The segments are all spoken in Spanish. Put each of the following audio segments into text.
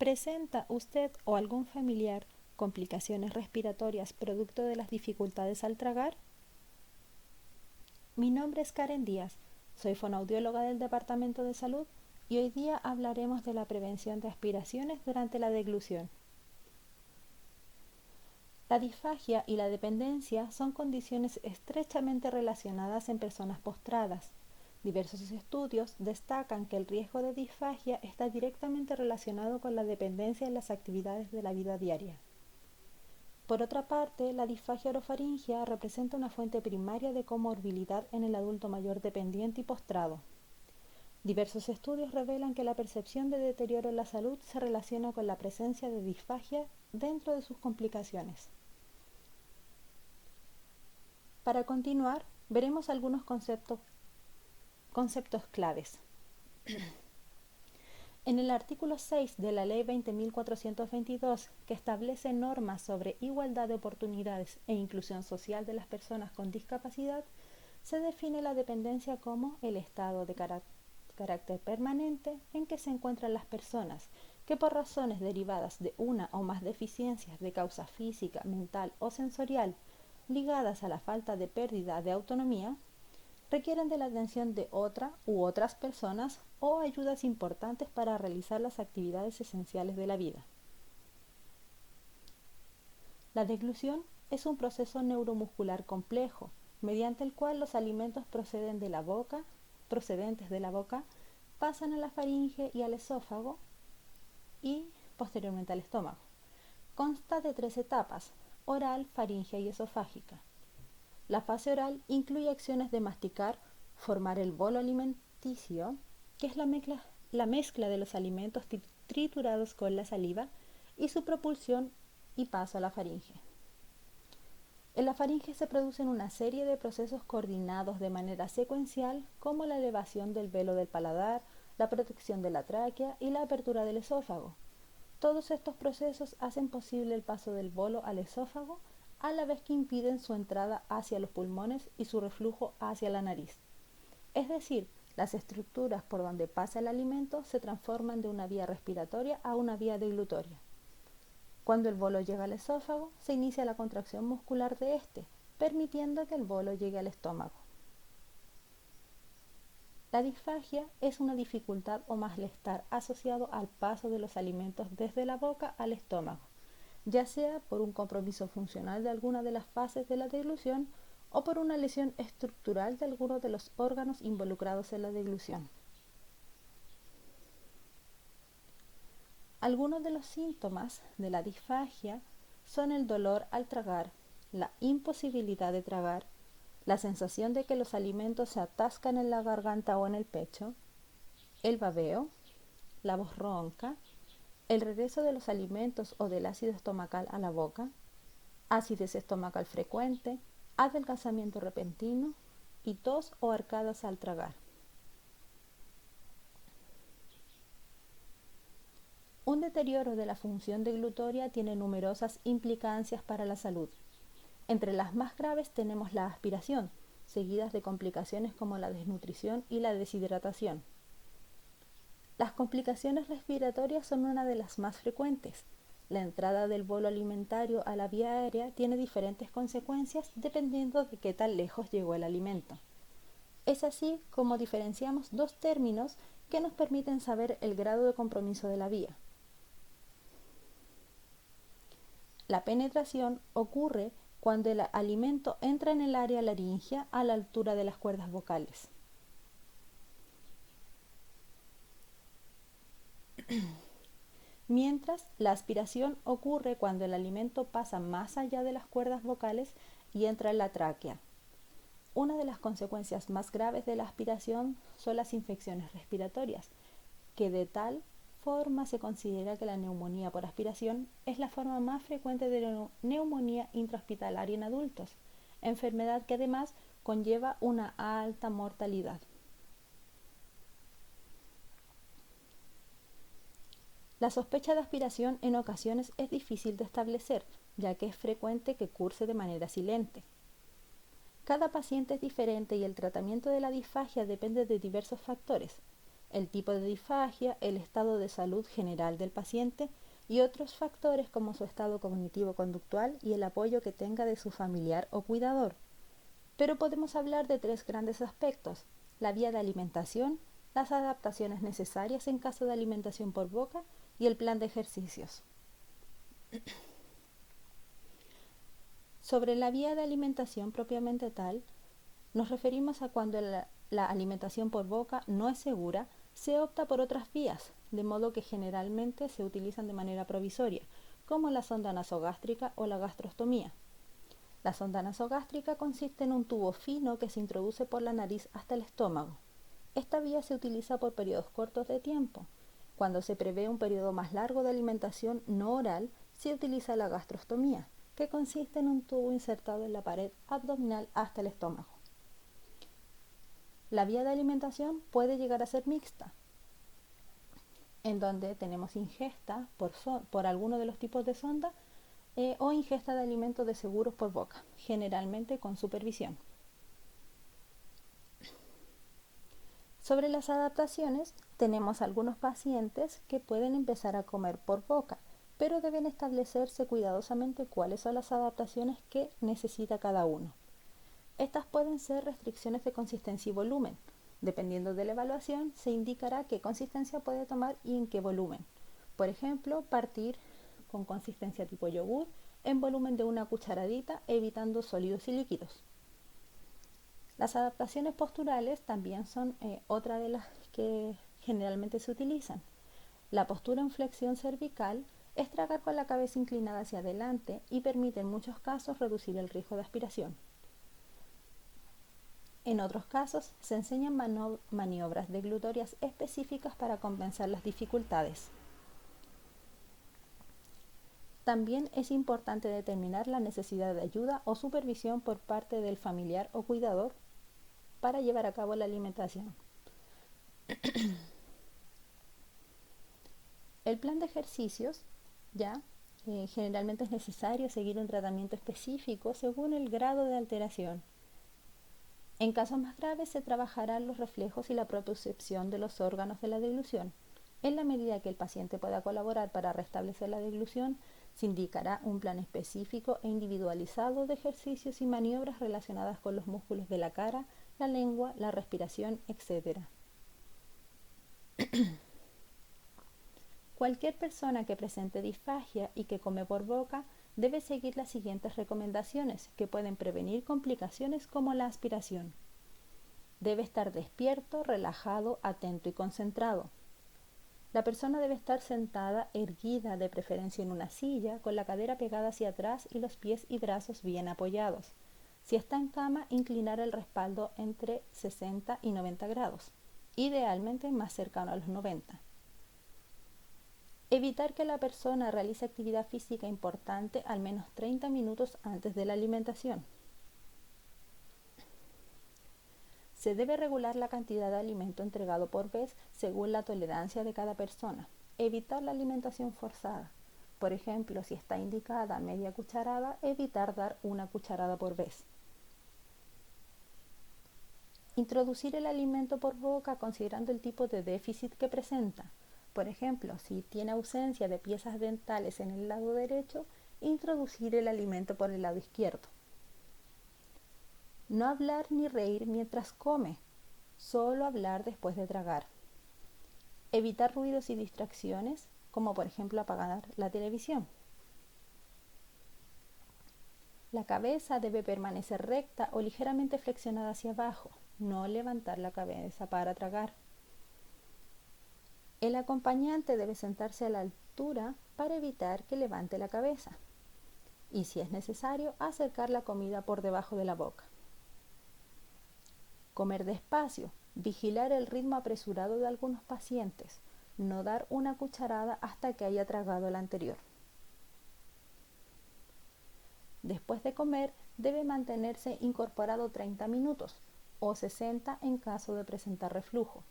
¿Presenta usted o algún familiar complicaciones respiratorias producto de las dificultades al tragar? Mi nombre es Karen Díaz, soy fonoaudióloga del Departamento de Salud y hoy día hablaremos de la prevención de aspiraciones durante la deglución. La disfagia y la dependencia son condiciones estrechamente relacionadas en personas postradas. Diversos estudios destacan que el riesgo de disfagia está directamente relacionado con la dependencia en las actividades de la vida diaria. Por otra parte, la disfagia orofaringea representa una fuente primaria de comorbilidad en el adulto mayor dependiente y postrado. Diversos estudios revelan que la percepción de deterioro en la salud se relaciona con la presencia de disfagia dentro de sus complicaciones. Para continuar, veremos algunos conceptos claves. En el artículo 6 de la Ley 20.422, que establece normas sobre igualdad de oportunidades e inclusión social de las personas con discapacidad, se define la dependencia como el estado de carácter permanente en que se encuentran las personas que por razones derivadas de una o más deficiencias de causa física, mental o sensorial ligadas a la falta de pérdida de autonomía, requieren de la atención de otra u otras personas o ayudas importantes para realizar las actividades esenciales de la vida. La deglución es un proceso neuromuscular complejo, mediante el cual los alimentos procedentes de la boca, pasan a la faringe y al esófago y posteriormente al estómago. Consta de 3 etapas: oral, faríngea y esofágica. La fase oral incluye acciones de masticar, formar el bolo alimenticio, que es la mezcla de los alimentos triturados con la saliva, y su propulsión y paso a la faringe. En la faringe se producen una serie de procesos coordinados de manera secuencial, como la elevación del velo del paladar, la protección de la tráquea y la apertura del esófago. Todos estos procesos hacen posible el paso del bolo al esófago, a la vez que impiden su entrada hacia los pulmones y su reflujo hacia la nariz. Es decir, las estructuras por donde pasa el alimento se transforman de una vía respiratoria a una vía deglutoria. Cuando el bolo llega al esófago, se inicia la contracción muscular de este, permitiendo que el bolo llegue al estómago. La disfagia es una dificultad o malestar asociado al paso de los alimentos desde la boca al estómago, ya sea por un compromiso funcional de alguna de las fases de la deglución o por una lesión estructural de alguno de los órganos involucrados en la deglución. Algunos de los síntomas de la disfagia son el dolor al tragar, la imposibilidad de tragar, la sensación de que los alimentos se atascan en la garganta o en el pecho, el babeo, la voz ronca, el regreso de los alimentos o del ácido estomacal a la boca, acidez estomacal frecuente, adelgazamiento repentino y tos o arcadas al tragar. Un deterioro de la función deglutoria tiene numerosas implicancias para la salud. Entre las más graves tenemos la aspiración, seguidas de complicaciones como la desnutrición y la deshidratación. Las complicaciones respiratorias son una de las más frecuentes. La entrada del bolo alimentario a la vía aérea tiene diferentes consecuencias dependiendo de qué tan lejos llegó el alimento. Es así como diferenciamos dos términos que nos permiten saber el grado de compromiso de la vía. La penetración ocurre cuando el alimento entra en el área laríngea a la altura de las cuerdas vocales. Mientras, la aspiración ocurre cuando el alimento pasa más allá de las cuerdas vocales y entra en la tráquea. Una de las consecuencias más graves de la aspiración son las infecciones respiratorias, que de tal forma se considera que la neumonía por aspiración es la forma más frecuente de neumonía intrahospitalaria en adultos, enfermedad que además conlleva una alta mortalidad. La sospecha de aspiración en ocasiones es difícil de establecer, ya que es frecuente que curse de manera silente. Cada paciente es diferente y el tratamiento de la disfagia depende de diversos factores. el tipo de disfagia, el estado de salud general del paciente y otros factores como su estado cognitivo-conductual y el apoyo que tenga de su familiar o cuidador. Pero podemos hablar de tres grandes aspectos: la vía de alimentación, las adaptaciones necesarias en caso de alimentación por boca y el plan de ejercicios. Sobre la vía de alimentación propiamente tal, nos referimos a cuando la alimentación por boca no es segura, se opta por otras vías, de modo que generalmente se utilizan de manera provisoria, como la sonda nasogástrica o la gastrostomía. La sonda nasogástrica consiste en un tubo fino que se introduce por la nariz hasta el estómago. Esta vía se utiliza por periodos cortos de tiempo. Cuando se prevé un periodo más largo de alimentación no oral, se utiliza la gastrostomía, que consiste en un tubo insertado en la pared abdominal hasta el estómago. La vía de alimentación puede llegar a ser mixta, en donde tenemos ingesta por alguno de los tipos de sonda o ingesta de alimentos de seguros por boca, generalmente con supervisión. Sobre las adaptaciones, tenemos algunos pacientes que pueden empezar a comer por boca, pero deben establecerse cuidadosamente cuáles son las adaptaciones que necesita cada uno. Estas pueden ser restricciones de consistencia y volumen. Dependiendo de la evaluación, se indicará qué consistencia puede tomar y en qué volumen. Por ejemplo, partir con consistencia tipo yogur en volumen de una cucharadita, evitando sólidos y líquidos. Las adaptaciones posturales también son otra de las que generalmente se utilizan. La postura en flexión cervical es tragar con la cabeza inclinada hacia adelante y permite en muchos casos reducir el riesgo de aspiración. En otros casos, se enseñan maniobras deglutorias específicas para compensar las dificultades. También es importante determinar la necesidad de ayuda o supervisión por parte del familiar o cuidador para llevar a cabo la alimentación. El plan de ejercicios generalmente es necesario seguir un tratamiento específico según el grado de alteración. En casos más graves se trabajarán los reflejos y la propiocepción de los órganos de la deglución. En la medida que el paciente pueda colaborar para restablecer la deglución, se indicará un plan específico e individualizado de ejercicios y maniobras relacionadas con los músculos de la cara, la lengua, la respiración, etc. Cualquier persona que presente disfagia y que come por boca debe seguir las siguientes recomendaciones que pueden prevenir complicaciones como la aspiración. Debe estar despierto, relajado, atento y concentrado. La persona debe estar sentada, erguida, de preferencia en una silla, con la cadera pegada hacia atrás y los pies y brazos bien apoyados. Si está en cama, inclinar el respaldo entre 60 y 90 grados, idealmente más cercano a los 90. Evitar que la persona realice actividad física importante al menos 30 minutos antes de la alimentación. Se debe regular la cantidad de alimento entregado por vez según la tolerancia de cada persona. Evitar la alimentación forzada. Por ejemplo, si está indicada media cucharada, evitar dar una cucharada por vez. Introducir el alimento por boca considerando el tipo de déficit que presenta. Por ejemplo, si tiene ausencia de piezas dentales en el lado derecho, introducir el alimento por el lado izquierdo. No hablar ni reír mientras come, solo hablar después de tragar. Evitar ruidos y distracciones, como por ejemplo apagar la televisión. La cabeza debe permanecer recta o ligeramente flexionada hacia abajo, no levantar la cabeza para tragar. El acompañante debe sentarse a la altura para evitar que levante la cabeza y, si es necesario, acercar la comida por debajo de la boca. Comer despacio, vigilar el ritmo apresurado de algunos pacientes, no dar una cucharada hasta que haya tragado la anterior. Después de comer, debe mantenerse incorporado 30 minutos o 60 en caso de presentar reflujo.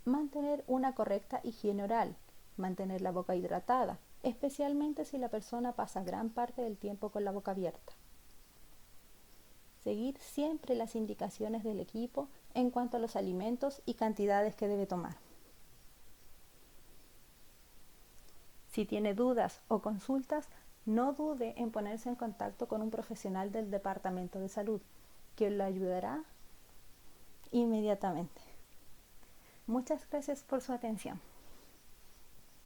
Mantener una correcta higiene oral, mantener la boca hidratada, especialmente si la persona pasa gran parte del tiempo con la boca abierta. Seguir siempre las indicaciones del equipo en cuanto a los alimentos y cantidades que debe tomar. Si tiene dudas o consultas, no dude en ponerse en contacto con un profesional del Departamento de Salud, quien lo ayudará inmediatamente. Muchas gracias por su atención.